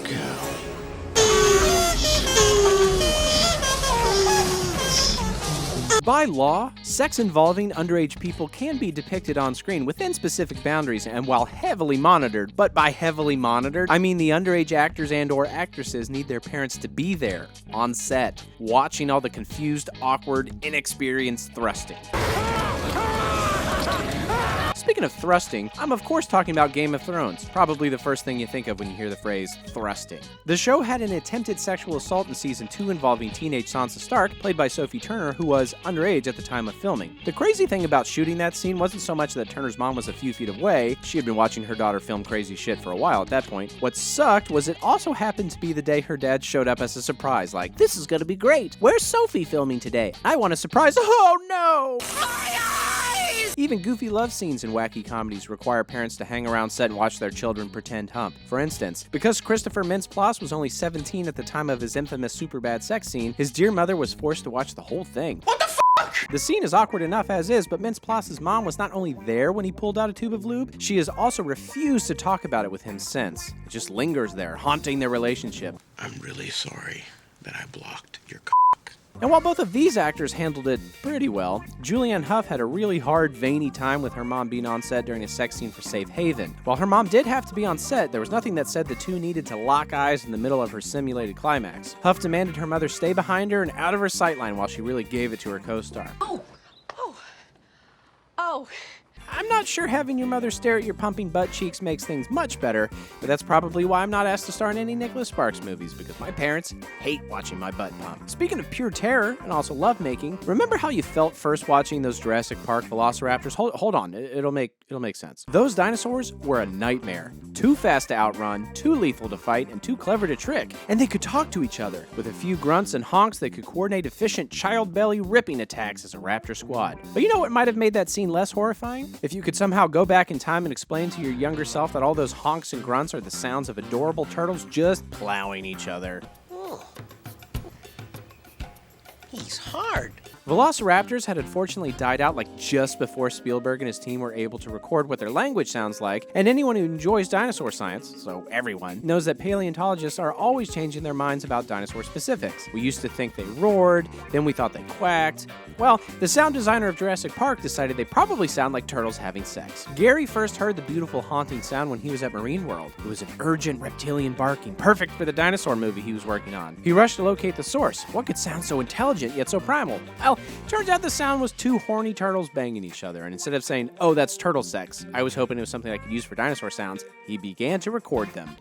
cow. By law, sex involving underage people can be depicted on screen within specific boundaries and while heavily monitored. But by heavily monitored, I mean the underage actors and/or actresses need their parents to be there, on set, watching all the confused, awkward, inexperienced thrusting. Speaking of thrusting, I'm of course talking about Game of Thrones, probably the first thing you think of when you hear the phrase thrusting. The show had an attempted sexual assault in season 2 involving teenage Sansa Stark, played by Sophie Turner, who was underage at the time of filming. The crazy thing about shooting that scene wasn't so much that Turner's mom was a few feet away, she had been watching her daughter film crazy shit for a while at that point. What sucked was it also happened to be the day her dad showed up as a surprise, like, "This is gonna be great. Where's Sophie filming today? I want a surprise." Oh no! Even goofy love scenes in wacky comedies require parents to hang around set and watch their children pretend hump. For instance, because Christopher Mintz-Plasse was only 17 at the time of his infamous Superbad sex scene, his dear mother was forced to watch the whole thing. What the fuck? The scene is awkward enough as is, but Mintz-Plasse's mom was not only there when he pulled out a tube of lube, she has also refused to talk about it with him since. It just lingers there, haunting their relationship. I'm really sorry that I blocked your And while both of these actors handled it pretty well, Julianne Hough had a really hard, veiny time with her mom being on set during a sex scene for Safe Haven. While her mom did have to be on set, there was nothing that said the two needed to lock eyes in the middle of her simulated climax. Hough demanded her mother stay behind her and out of her sightline while she really gave it to her co-star. Oh. I'm not sure having your mother stare at your pumping butt cheeks makes things much better, but that's probably why I'm not asked to star in any Nicholas Sparks movies, because my parents hate watching my butt pump. Speaking of pure terror and also lovemaking, remember how you felt first watching those Jurassic Park velociraptors? Hold on, it'll make sense. Those dinosaurs were a nightmare. Too fast to outrun, too lethal to fight, and too clever to trick. And they could talk to each other. With a few grunts and honks, they could coordinate efficient child belly ripping attacks as a raptor squad. But you know what might have made that scene less horrifying? If you could somehow go back in time and explain to your younger self that all those honks and grunts are the sounds of adorable turtles just plowing each other. Oh. He's hard. Velociraptors had unfortunately died out like just before Spielberg and his team were able to record what their language sounds like, and anyone who enjoys dinosaur science, so everyone, knows that paleontologists are always changing their minds about dinosaur specifics. We used to think they roared, then we thought they quacked. Well, the sound designer of Jurassic Park decided they probably sound like turtles having sex. Gary first heard the beautiful haunting sound when he was at Marine World. It was an urgent reptilian barking, perfect for the dinosaur movie he was working on. He rushed to locate the source. What could sound so intelligent yet so primal? Well, turns out the sound was two horny turtles banging each other, and instead of saying, "Oh, that's turtle sex," I was hoping it was something I could use for dinosaur sounds, he began to record them.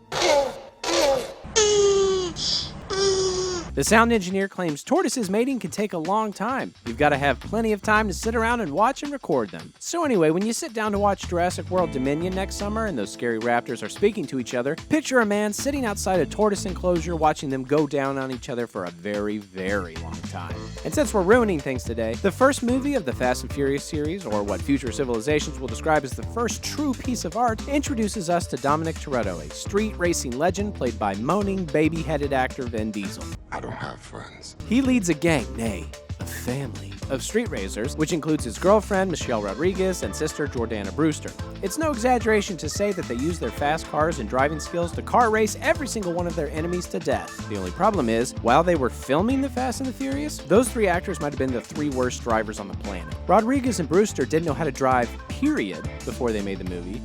The sound engineer claims tortoises mating can take a long time. You've got to have plenty of time to sit around and watch and record them. So anyway, when you sit down to watch Jurassic World Dominion next summer and those scary raptors are speaking to each other, picture a man sitting outside a tortoise enclosure watching them go down on each other for a very, very long time. And since we're ruining things today, the first movie of the Fast and Furious series, or what future civilizations will describe as the first true piece of art, introduces us to Dominic Toretto, a street racing legend played by moaning, baby-headed actor Vin Diesel. I don't have friends. He leads a gang, nay, a family, of street racers, which includes his girlfriend, Michelle Rodriguez, and sister, Jordana Brewster. It's no exaggeration to say that they use their fast cars and driving skills to car race every single one of their enemies to death. The only problem is, while they were filming The Fast and the Furious, those three actors might have been the three worst drivers on the planet. Rodriguez and Brewster didn't know how to drive, period, before they made the movie.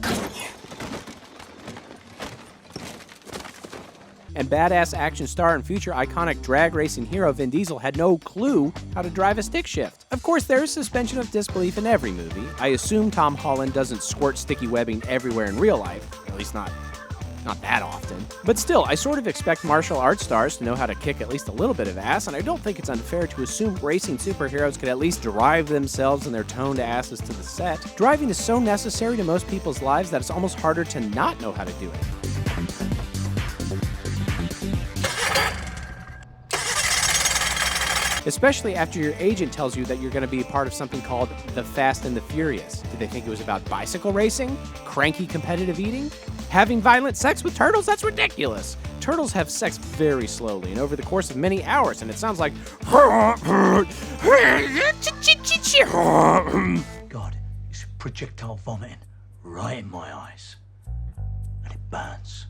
And badass action star and future iconic drag racing hero Vin Diesel had no clue how to drive a stick shift. Of course, there is suspension of disbelief in every movie. I assume Tom Holland doesn't squirt sticky webbing everywhere in real life, at least not that often. But still, I sort of expect martial arts stars to know how to kick at least a little bit of ass, and I don't think it's unfair to assume racing superheroes could at least drive themselves and their toned asses to the set. Driving is so necessary to most people's lives that it's almost harder to not know how to do it. Especially after your agent tells you that you're going to be a part of something called The Fast and the Furious. Did they think it was about bicycle racing? Cranky competitive eating? Having violent sex with turtles? That's ridiculous. Turtles have sex very slowly and over the course of many hours, and it sounds like... God, it's projectile vomiting right in my eyes.